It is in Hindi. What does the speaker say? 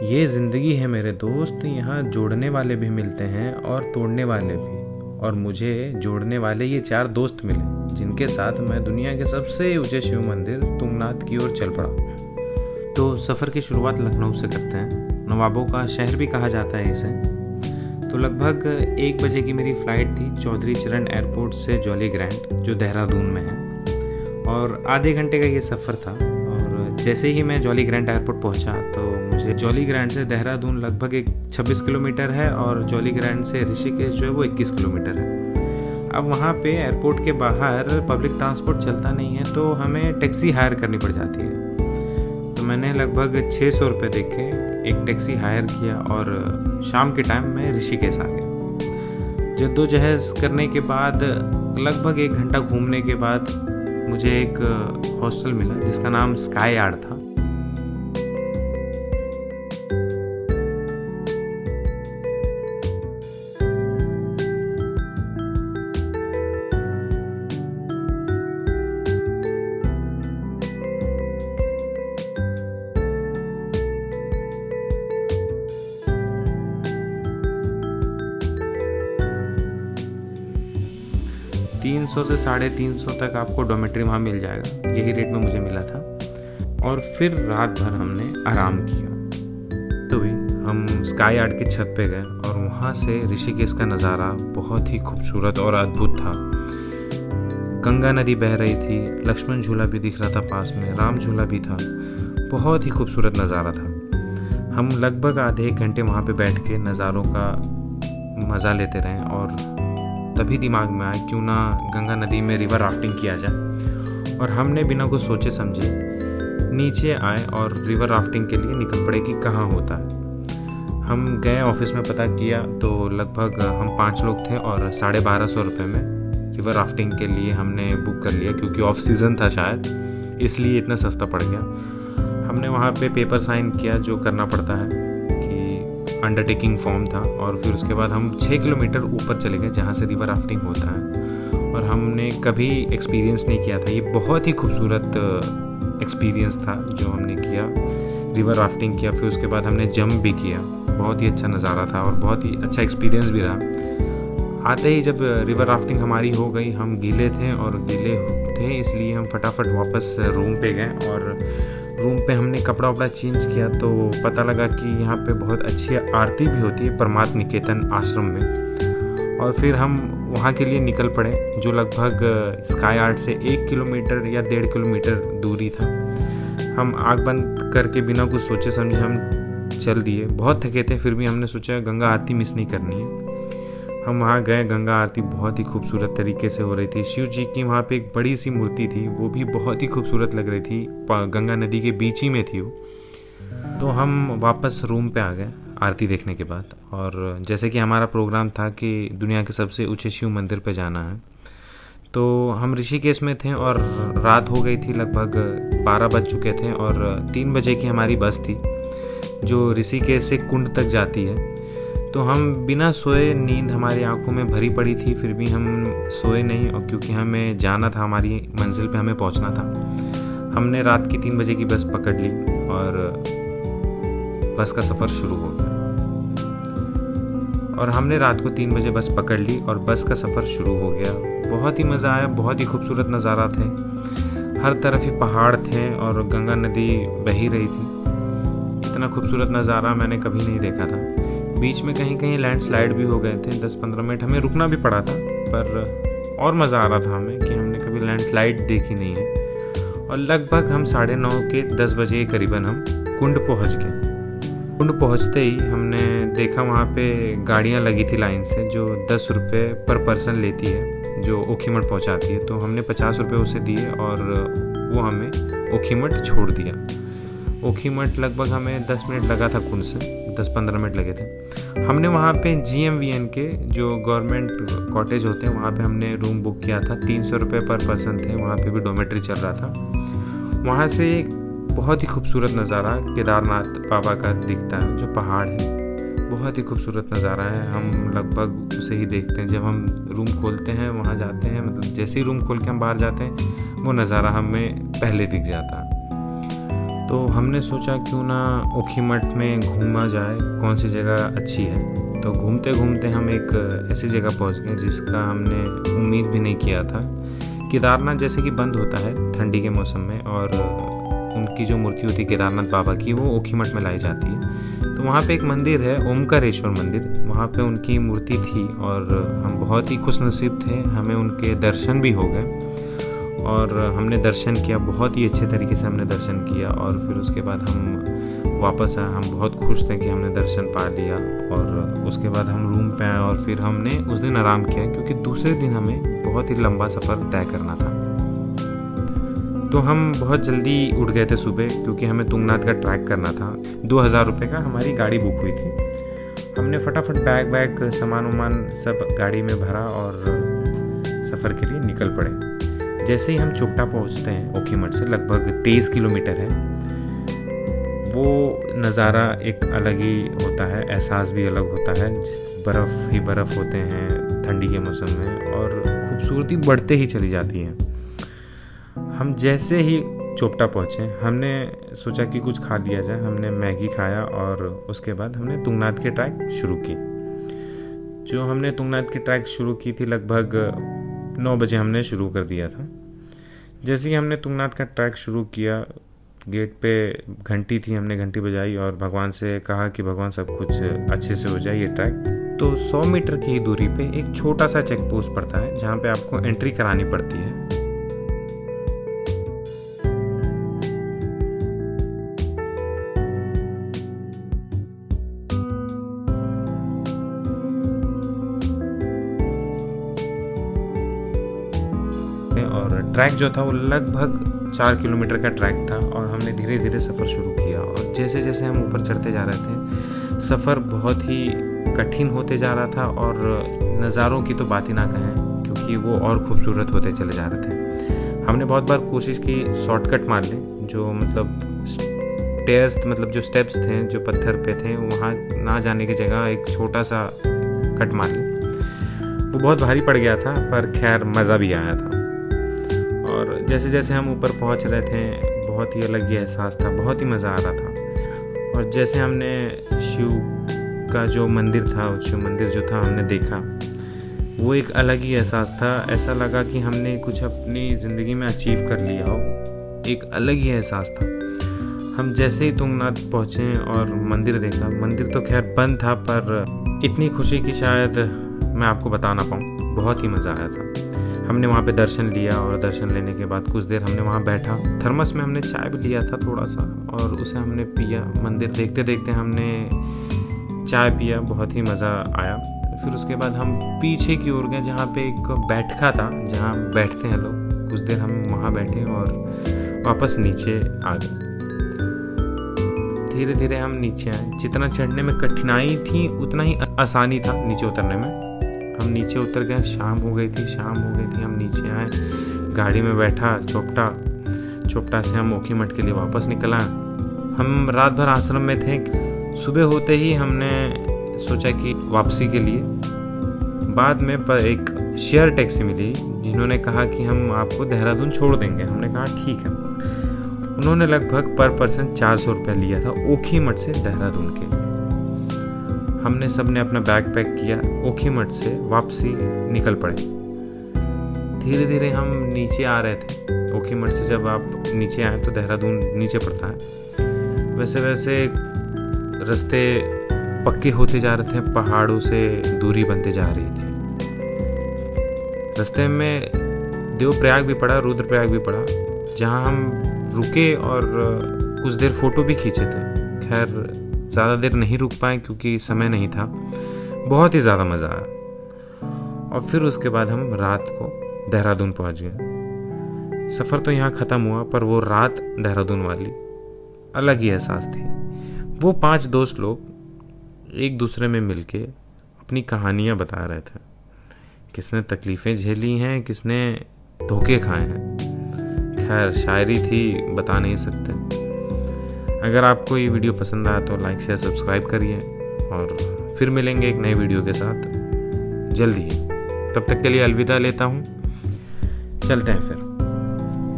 ये ज़िंदगी है मेरे दोस्त, यहाँ जोड़ने वाले भी मिलते हैं और तोड़ने वाले भी। और मुझे जोड़ने वाले ये 4 दोस्त मिले, जिनके साथ मैं दुनिया के सबसे ऊंचे शिव मंदिर तुंगनाथ की ओर चल पड़ा। तो सफ़र की शुरुआत लखनऊ से करते हैं। नवाबों का शहर भी कहा जाता है इसे। तो लगभग 1 बजे की मेरी फ़्लाइट थी चौधरी चरण एयरपोर्ट से जॉली ग्रैंड, जो देहरादून में है। और आधे घंटे का ये सफ़र था। और जैसे ही मैं जॉली ग्रैंड एयरपोर्ट पहुंचा तो मुझे जॉली ग्रैंड से देहरादून लगभग 26 किलोमीटर है और जॉली ग्रैंड से ऋषिकेश जो है वो 21 किलोमीटर है। अब वहाँ पे एयरपोर्ट के बाहर पब्लिक ट्रांसपोर्ट चलता नहीं है, तो हमें टैक्सी हायर करनी पड़ जाती है। तो मैंने लगभग 600 रुपये दे के एक टैक्सी हायर किया और शाम के टाइम मैं ऋषिकेश आ गया। जद्दोजहद करने के बाद लगभग 1 घंटा घूमने के बाद मुझे एक हॉस्टल मिला जिसका नाम स्काई यार्ड था। 300 से 350 तक आपको डॉर्मेट्री वहाँ मिल जाएगा, यही रेट में मुझे मिला था। और फिर रात भर हमने आराम किया। तो भी हम स्काई यार्ड की छत पे गए और वहाँ से ऋषिकेश का नज़ारा बहुत ही खूबसूरत और अद्भुत था। गंगा नदी बह रही थी, लक्ष्मण झूला भी दिख रहा था पास में, राम झूला भी था। बहुत ही खूबसूरत नज़ारा था। हम लगभग आधे 1 घंटे वहाँ पे बैठ के नज़ारों का मज़ा लेते रहे और तभी दिमाग में आया क्यों ना गंगा नदी में रिवर राफ्टिंग किया जाए। और हमने बिना कुछ सोचे समझे नीचे आए और रिवर राफ्टिंग के लिए निकल पड़े कि कहाँ होता है। हम गए, ऑफिस में पता किया तो लगभग हम 5 लोग थे और 1250 रुपये में रिवर राफ्टिंग के लिए हमने बुक कर लिया, क्योंकि ऑफ सीज़न था शायद, इसलिए इतना सस्ता पड़ गया। हमने वहाँ पे पेपर साइन किया जो करना पड़ता है, अंडरटेकिंग फॉर्म था। और फिर उसके बाद हम 6 किलोमीटर ऊपर चले गए जहाँ से रिवर राफ्टिंग होता है। और हमने कभी एक्सपीरियंस नहीं किया था, ये बहुत ही खूबसूरत एक्सपीरियंस था जो हमने किया, रिवर राफ्टिंग किया। फिर उसके बाद हमने जंप भी किया, बहुत ही अच्छा नज़ारा था और बहुत ही अच्छा एक्सपीरियंस भी रहा। आते ही जब रिवर राफ्टिंग हमारी हो गई, हम गीले थे और गीले थे इसलिए हम फटाफट वापस रूम पे गए। और रूम पे हमने कपड़ा वपड़ा चेंज किया तो पता लगा कि यहाँ पे बहुत अच्छी आरती भी होती है परमात्म निकेतन आश्रम में। और फिर हम वहाँ के लिए निकल पड़े, जो लगभग स्काई यार्ड से 1 किलोमीटर या 1.5 किलोमीटर दूरी था। हम आँख बंद करके बिना कुछ सोचे समझे हम चल दिए। बहुत थके थे, फिर भी हमने सोचा गंगा आरती मिस नहीं करनी है। हम वहाँ गए, गंगा आरती बहुत ही खूबसूरत तरीके से हो रही थी। शिव जी की वहाँ पे एक बड़ी सी मूर्ति थी, वो भी बहुत ही खूबसूरत लग रही थी, गंगा नदी के बीच ही में थी वो। तो हम वापस रूम पे आ गए आरती देखने के बाद। और जैसे कि हमारा प्रोग्राम था कि दुनिया के सबसे ऊंचे शिव मंदिर पे जाना है, तो हम ऋषिकेश में थे और रात हो गई थी, लगभग 12 बज चुके थे। और 3 बजे की हमारी बस थी जो ऋषिकेश से कुंड तक जाती है। तो हम बिना सोए, नींद हमारी आंखों में भरी पड़ी थी, फिर भी हम सोए नहीं। और क्योंकि हमें जाना था, हमारी मंजिल पे हमें पहुंचना था, हमने रात की 3 बजे की बस पकड़ ली और बस का सफ़र शुरू हो गया। और हमने रात को 3 बजे बस पकड़ ली और बस का सफ़र शुरू हो गया। बहुत ही मज़ा आया, बहुत ही खूबसूरत नज़ारा थे, हर तरफ ही पहाड़ थे और गंगा नदी बह रही थी। इतना खूबसूरत नज़ारा मैंने कभी नहीं देखा था। बीच में कहीं कहीं लैंडस्लाइड भी हो गए थे, 10-15 मिनट हमें रुकना भी पड़ा था, पर और मज़ा आ रहा था हमें कि हमने कभी लैंडस्लाइड देखी नहीं है। और लगभग हम 9:30 के 10 बजे के करीबन हम कुंड पहुंच गए। कुंड पहुंचते ही हमने देखा वहाँ पे गाड़ियाँ लगी थी लाइन से, जो 10 रुपये पर पर्सन लेती है, जो ओखीमठ पहुँचाती है। तो हमने 50 रुपये उसे दिए और वो हमें ओखीमठ छोड़ दिया। ओखीमठ लगभग हमें 10 मिनट लगा था, कुंड से 10-15 मिनट लगे थे। हमने वहाँ पे GMVN के जो गवर्नमेंट कॉटेज होते हैं वहाँ पे हमने रूम बुक किया था। 300 रुपये पर पर्सन थे, वहाँ पे भी डॉर्मेट्री चल रहा था। वहाँ से एक बहुत ही खूबसूरत नज़ारा केदारनाथ बाबा का दिखता है, जो पहाड़ है, बहुत ही खूबसूरत नज़ारा है। हम लगभग उसे ही देखते हैं जब हम रूम खोलते हैं, वहाँ जाते हैं, मतलब जैसे ही रूम खोल के हम बाहर जाते हैं वो नज़ारा हमें पहले दिख जाता है। तो हमने सोचा क्यों ना ओखीमठ में घूमा जाए, कौन सी जगह अच्छी है। तो घूमते घूमते हम एक ऐसी जगह पहुंच गए जिसका हमने उम्मीद भी नहीं किया था। केदारनाथ जैसे कि बंद होता है ठंडी के मौसम में, और उनकी जो मूर्ति होती है केदारनाथ बाबा की, वो ओखीमठ में लाई जाती है। तो वहाँ पे एक मंदिर है, ओमकारेश्वर मंदिर, वहाँ पे उनकी मूर्ति थी और हम बहुत ही खुशनसीब थे, हमें उनके दर्शन भी हो गए और हमने दर्शन किया, बहुत ही अच्छे तरीके से हमने दर्शन किया। और फिर उसके बाद हम वापस आए, हम बहुत खुश थे कि हमने दर्शन पा लिया। और उसके बाद हम रूम पे आए और फिर हमने उस दिन आराम किया, क्योंकि दूसरे दिन हमें बहुत ही लंबा सफ़र तय करना था। तो हम बहुत जल्दी उठ गए थे सुबह, क्योंकि हमें तुंगनाथ का ट्रैक करना था। 2000 रुपये का हमारी गाड़ी बुक हुई थी। हमने फटाफट बैग वैग सामान वामान सब गाड़ी में भरा और सफ़र के लिए निकल पड़े। जैसे ही हम चोपटा पहुंचते हैं, ओखीमठ से लगभग 23 किलोमीटर है, वो नज़ारा एक अलग ही होता है, एहसास भी अलग होता है। बर्फ़ ही बर्फ़ होते हैं ठंडी के मौसम में और खूबसूरती बढ़ते ही चली जाती है। हम जैसे ही चोपटा पहुँचे, हमने सोचा कि कुछ खा लिया जाए। हमने मैगी खाया और उसके बाद हमने तुंगनाथ के ट्रैक शुरू की। जो हमने तुंगनाथ की ट्रैक शुरू की थी, लगभग 9 बजे हमने शुरू कर दिया था। जैसे ही हमने तुंगनाथ का ट्रैक शुरू किया, गेट पे घंटी थी, हमने घंटी बजाई और भगवान से कहा कि भगवान सब कुछ अच्छे से हो जाए ये ट्रैक। तो 100 मीटर की ही दूरी पे एक छोटा सा चेक पोस्ट पड़ता है, जहाँ पे आपको एंट्री करानी पड़ती है। और ट्रैक जो था वो लगभग 4 किलोमीटर का ट्रैक था और हमने धीरे धीरे सफ़र शुरू किया। और जैसे जैसे हम ऊपर चढ़ते जा रहे थे, सफ़र बहुत ही कठिन होते जा रहा था और नज़ारों की तो बात ही ना कहें, क्योंकि वो और खूबसूरत होते चले जा रहे थे। हमने बहुत बार कोशिश की शॉर्टकट मार लें, जो मतलब स्टेयर्स, मतलब जो स्टेप्स थे जो पत्थर पे थे, वहाँ ना जाने की जगह एक छोटा सा कट मार लें। वो बहुत भारी पड़ गया था, पर खैर मज़ा भी आया था। और जैसे जैसे हम ऊपर पहुंच रहे थे, बहुत ही अलग ही एहसास था, बहुत ही मज़ा आ रहा था। और जैसे हमने शिव का जो मंदिर था, शिव मंदिर जो था हमने देखा, वो एक अलग ही एहसास था। ऐसा लगा कि हमने कुछ अपनी ज़िंदगी में अचीव कर लिया हो, एक अलग ही एहसास था। हम जैसे ही तुंगनाथ पहुँचे और मंदिर देखा, मंदिर तो खैर बंद था, पर इतनी खुशी कि शायद मैं आपको बता ना पाऊँ, बहुत ही मज़ा आया था। हमने वहाँ पे दर्शन लिया और दर्शन लेने के बाद कुछ देर हमने वहाँ बैठा। थर्मस में हमने चाय भी लिया था थोड़ा सा, और उसे हमने पिया। मंदिर देखते देखते हमने चाय पिया, बहुत ही मज़ा आया। फिर उसके बाद हम पीछे की ओर गए, जहाँ पे एक बैठका था, जहाँ बैठते हैं लोग। कुछ देर हम वहाँ बैठे और वापस नीचे आ गए। धीरे धीरे हम नीचे आए। जितना चढ़ने में कठिनाई थी, उतना ही आसानी था नीचे उतरने में। हम नीचे उतर गए, शाम हो गई थी, हम नीचे आए, गाड़ी में बैठा, चोपटा से हम ओखीमठ के लिए वापस निकला। हम रात भर आश्रम में थे। सुबह होते ही हमने सोचा कि वापसी के लिए, बाद में पर एक शेयर टैक्सी मिली, जिन्होंने कहा कि हम आपको देहरादून छोड़ देंगे। हमने कहा ठीक है। उन्होंने लगभग पर पर्सन 400 रुपये लिया था ओखीमठ से देहरादून के। हमने सब ने अपना बैग पैक किया, ओखीमठ से वापसी निकल पड़े। धीरे धीरे हम नीचे आ रहे थे। ओखीमठ से जब आप नीचे आए तो देहरादून नीचे पड़ता है। वैसे वैसे रास्ते पक्के होते जा रहे थे, पहाड़ों से दूरी बनते जा रही थी। रास्ते में देवप्रयाग भी पड़ा, रुद्रप्रयाग भी पड़ा, जहाँ हम रुके और कुछ देर फोटो भी खींचे थे। खैर ज़्यादा देर नहीं रुक पाए क्योंकि समय नहीं था। बहुत ही ज़्यादा मज़ा आया। और फिर उसके बाद हम रात को देहरादून पहुंच गए। सफ़र तो यहाँ ख़त्म हुआ, पर वो रात देहरादून वाली अलग ही एहसास थी। वो 5 दोस्त लोग एक दूसरे में मिलके अपनी कहानियाँ बता रहे थे। किसने तकलीफ़ें झेली हैं, किसने धोखे खाए हैं। खैर शायरी थी, बता नहीं सकते। अगर आपको ये वीडियो पसंद आया तो लाइक शेयर सब्सक्राइब करिए, और फिर मिलेंगे एक नए वीडियो के साथ जल्दी ही। तब तक के लिए अलविदा लेता हूँ, चलते हैं फिर।